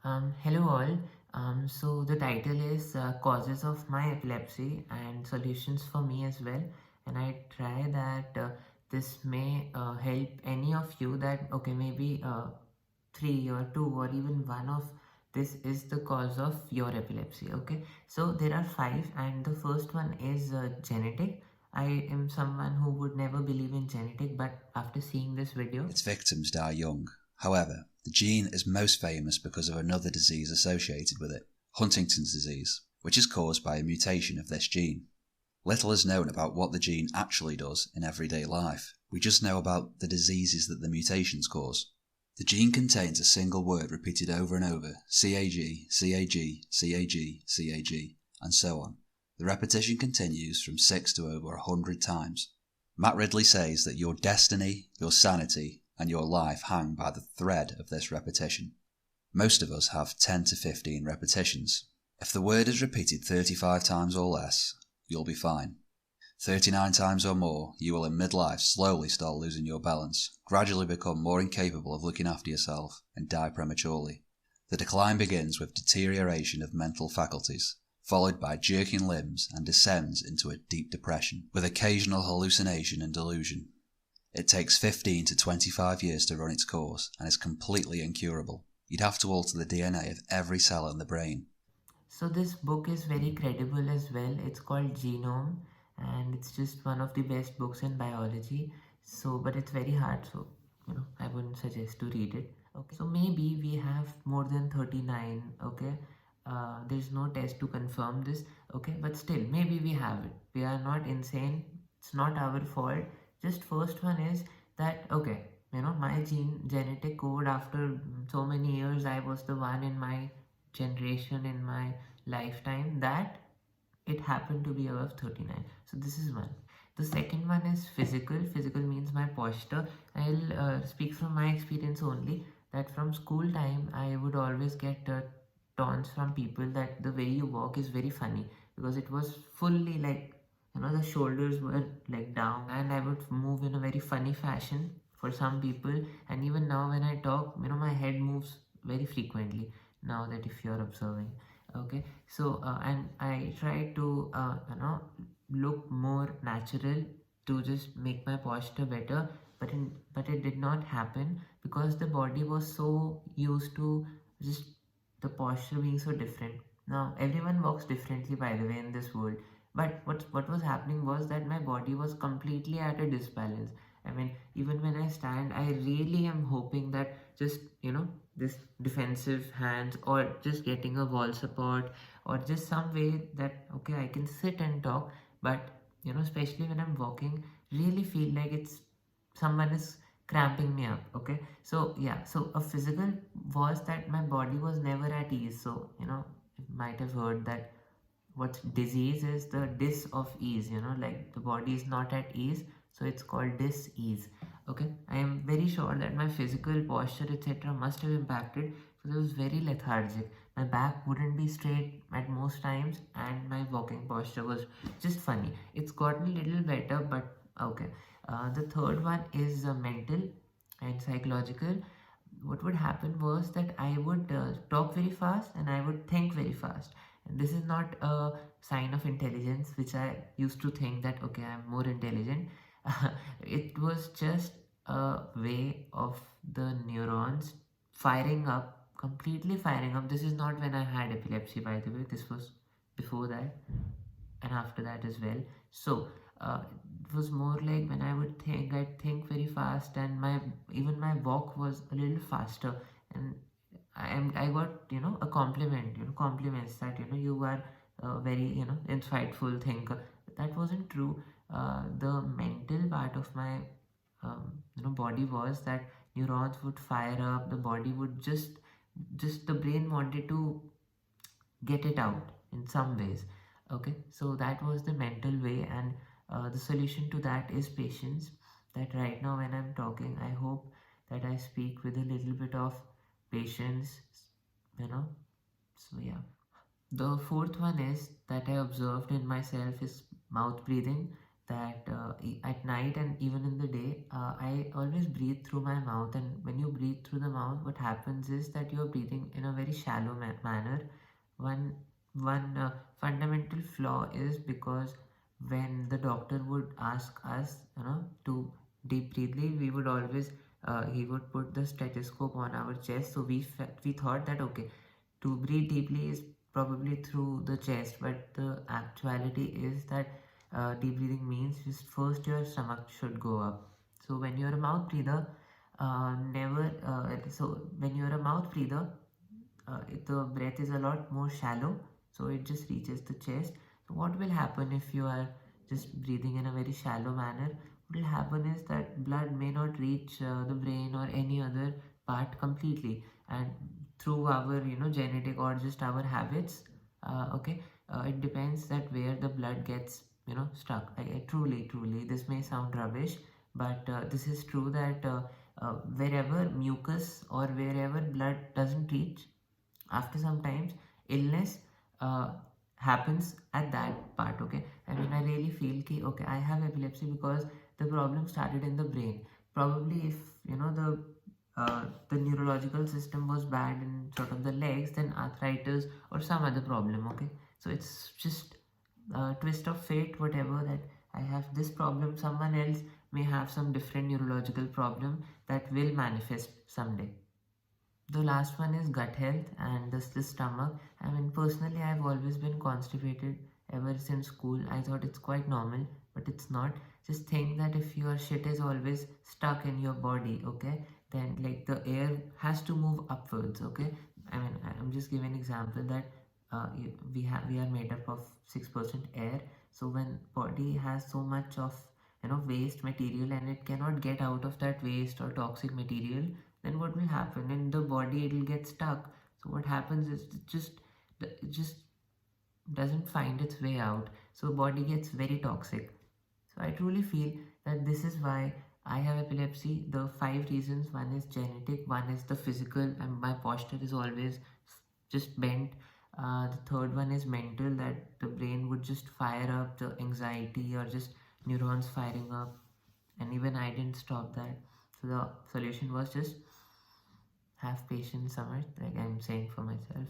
Hello all. So the title is Causes of My Epilepsy and Solutions for Me as well. And I try that this may help any of you that okay maybe three or two or even one of this is the cause of your epilepsy. Okay, so there are five, and the first one is genetic. I am someone who would never believe in genetic, but after seeing this video, Its victims die young. However, the gene is most famous because of another disease associated with it, Huntington's disease, which is caused by a mutation of this gene. Little is known about what the gene actually does in everyday life. We just know about the diseases that the mutations cause. The gene contains a single word repeated over and over, CAG, CAG, CAG, CAG, and so on. The repetition continues from 6 to over 100 times. Matt Ridley says that your destiny, your sanity, and your life hang by the thread of this repetition. Most of us have 10 to 15 repetitions. If the word is repeated 35 times or less, you'll be fine. 39 times or more, you will in midlife slowly start losing your balance, gradually become more incapable of looking after yourself, and die prematurely. The decline begins with deterioration of mental faculties, followed by jerking limbs, and descends into a deep depression, with occasional hallucination and delusion. It takes 15 to 25 years to run its course, and is completely incurable. You'd have to alter the DNA of every cell in the brain. so this book is very credible as well. It's called Genome, and it's just one of the best books in biology. So, but it's very hard, so I wouldn't suggest to read it. Okay, so maybe we have more than 39. Okay, there's no test to confirm this. Okay, but still, maybe we have it. We are not insane. It's not our fault. Just first one is that okay, my genetic code after so many years, I was the one in my generation in my lifetime that it happened to be above 39. So this is one. The second one is physical means my posture. I'll speak from my experience only, that from school time I would always get taunts from people that the way you walk is very funny, because it was fully like the shoulders were like down and I would move in a very funny fashion for some people. And even now when I talk, my head moves very frequently, now that if you're observing. Okay, so and I try to look more natural to just make my posture better, but it did not happen because the body was so used to just the posture being so different. Now everyone walks differently, by the way, in this world, but what was happening was that my body was completely at a disbalance. I mean, even when I stand, I really am hoping that just this defensive hands, or just getting a wall support, or just some way that okay I can sit and talk. But especially when I'm walking, really feel like it's someone is cramping me up. Okay, so yeah, so a physical was that my body was never at ease. So you might have heard that what disease is the dis of ease, like the body is not at ease, so it's called dis-ease. Okay, I am very sure that my physical posture etc must have impacted, because I was very lethargic. My back wouldn't be straight at most times, and my walking posture was just funny. It's gotten a little better, but okay. The third one is mental and psychological. What would happen was that I would talk very fast and I would think very fast. And this is not a sign of intelligence, which I used to think that okay, I'm more intelligent. It was just a way of the neurons firing up, completely firing up. This is not when I had epilepsy, by the way. This was before that and after that as well. So it was more like when I'd think very fast, and my even my walk was a little faster. And I got a compliment, compliments that you are very insightful thinker. That wasn't true. The mental part of my body was that neurons would fire up, the body would just the brain wanted to get it out in some ways. Okay, so that was the mental way, and the solution to that is patience. That right now when I'm talking, I hope that I speak with a little bit of patience, you know so yeah. The fourth one is that I observed in myself is mouth breathing. that at night and even in the day, I always breathe through my mouth. And when you breathe through the mouth, what happens is that you're breathing in a very shallow manner. One one fundamental flaw is because when the doctor would ask us, to deep breathly, we would always he would put the stethoscope on our chest. So we thought that okay, to breathe deeply is probably through the chest, but the actuality is that deep breathing means just first your stomach should go up. So when you're a mouth breather, never so when you're a mouth breather, the breath is a lot more shallow, so it just reaches the chest. So what will happen if you are just breathing in a very shallow manner? What will happen is that blood may not reach the brain or any other part completely, and through our genetic or just our habits, okay, it depends that where the blood gets stuck. I truly, this may sound rubbish, but this is true that wherever mucus or wherever blood doesn't reach, after sometimes illness uh, happens at that part. Okay, I mean, I really feel ki okay, I have epilepsy because the problem started in the brain. Probably if the neurological system was bad in sort of the legs, then arthritis or some other problem. Okay, so it's just a twist of fate, whatever, that I have this problem, someone else may have some different neurological problem that will manifest someday. The last one is gut health and this the stomach. I mean, personally, I've always been constipated ever since school. I thought it's quite normal, but it's not. Just think that if your shit is always stuck in your body, okay, then like the air has to move upwards, okay. I mean, I'm just giving an example that we are made up of 6% air. So when body has so much of waste material and it cannot get out of that waste or toxic material, then what will happen in the body? It will get stuck. So what happens is it just doesn't find its way out, so body gets very toxic. So I truly feel that this is why I have epilepsy. The five reasons: one is genetic, one is the physical, and my posture is always just bent. The third one is mental, that the brain would just fire up, the anxiety or just neurons firing up, and even I didn't stop that. So the solution was just have patience, Samar, like I'm saying for myself.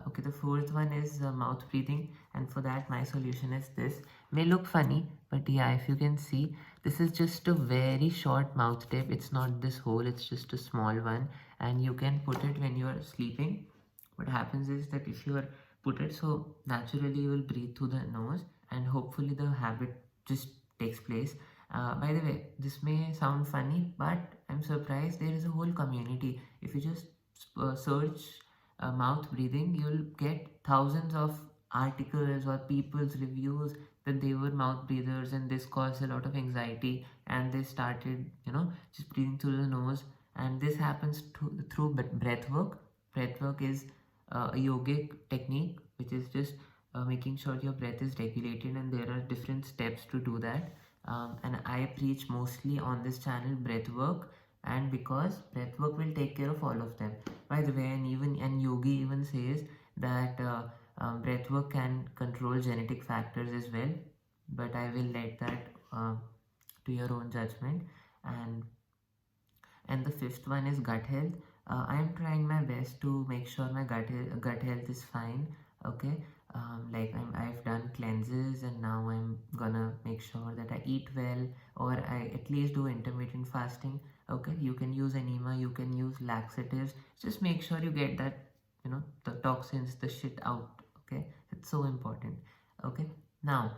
Okay, the fourth one is mouth breathing, and for that, my solution is this. May look funny, but yeah, if you can see, this is just a very short mouth tip. It's not this hole, it's just a small one, and you can put it when you are sleeping. What happens is that if you are put it, so naturally you will breathe through the nose, and hopefully the habit just takes place. By the way, this may sound funny, but I'm surprised there is a whole community. If you just search mouth breathing, you'll get thousands of articles or people's reviews that they were mouth breathers and this caused a lot of anxiety, and they started just breathing through the nose. And this happens through breath work. Breath work is a yogic technique which is just making sure your breath is regulated, and there are different steps to do that. And I preach mostly on this channel breath work, and because breath work will take care of all of them. By the way, and yogi even says that breath work can control genetic factors as well, but I will let that to your own judgment. And the fifth one is gut health. I am trying my best to make sure my gut health is fine. Okay, like I've done cleanses, and now I'm gonna make sure that I eat well, or I at least do intermittent fasting. Okay, you can use enema, you can use laxatives. Just make sure you get that the toxins, the shit out. Okay, it's so important. Okay, now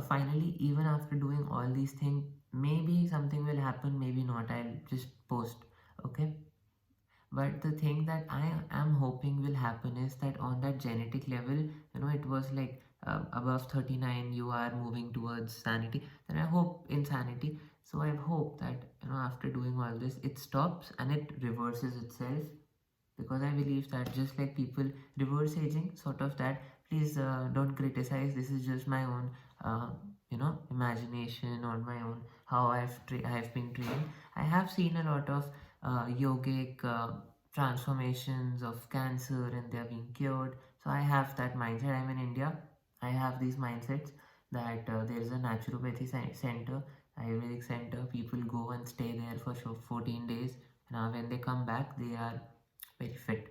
finally, even after doing all these things, maybe something will happen, maybe not. I'll just post. Okay, but the thing that I am hoping will happen is that on that genetic level, it was like above 39 you are moving towards sanity, then I hope insanity. So I hope that after doing all this, it stops and it reverses itself, because I believe that just like people reverse aging, sort of that. Please don't criticize. This is just my own, imagination, or my own how I've been trained. I have seen a lot of yogic transformations of cancer, and they're being cured. So I have that mindset. I'm in India. I have these mindsets. that there is a naturopathy center, Ayurvedic center. People go and stay there for 14 days. Now, when they come back, they are very fit.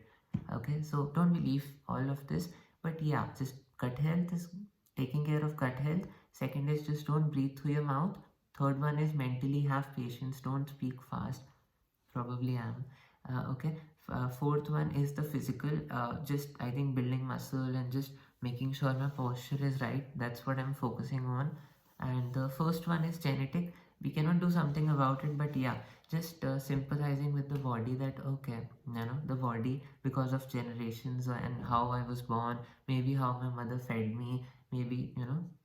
Okay, so don't believe all of this, but yeah, just gut health is taking care of gut health. Second is just don't breathe through your mouth. Third one is mentally have patience, don't speak fast. Probably am. Okay. Fourth one is the physical. Just I think building muscle and just making sure my posture is right. That's what I'm focusing on. And the first one is genetic. We cannot do something about it, but yeah, just sympathizing with the body that okay, the body because of generations and how I was born, maybe how my mother fed me, maybe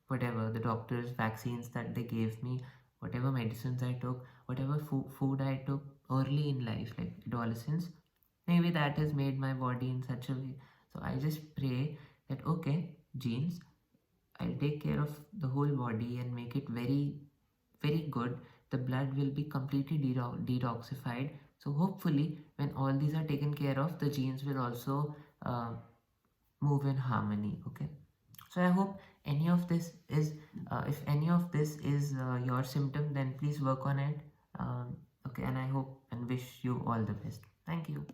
whatever the doctors, vaccines that they gave me, whatever medicines I took, whatever food I took early in life, like adolescence, maybe that has made my body in such a way. So I just pray that okay, genes, I'll take care of the whole body and make it very, very good. The blood will be completely detoxified. So hopefully, when all these are taken care of, the genes will also move in harmony. Okay. So I hope any of this is, if any of this is your symptom, then please work on it. Okay, and I hope and wish you all the best. Thank you.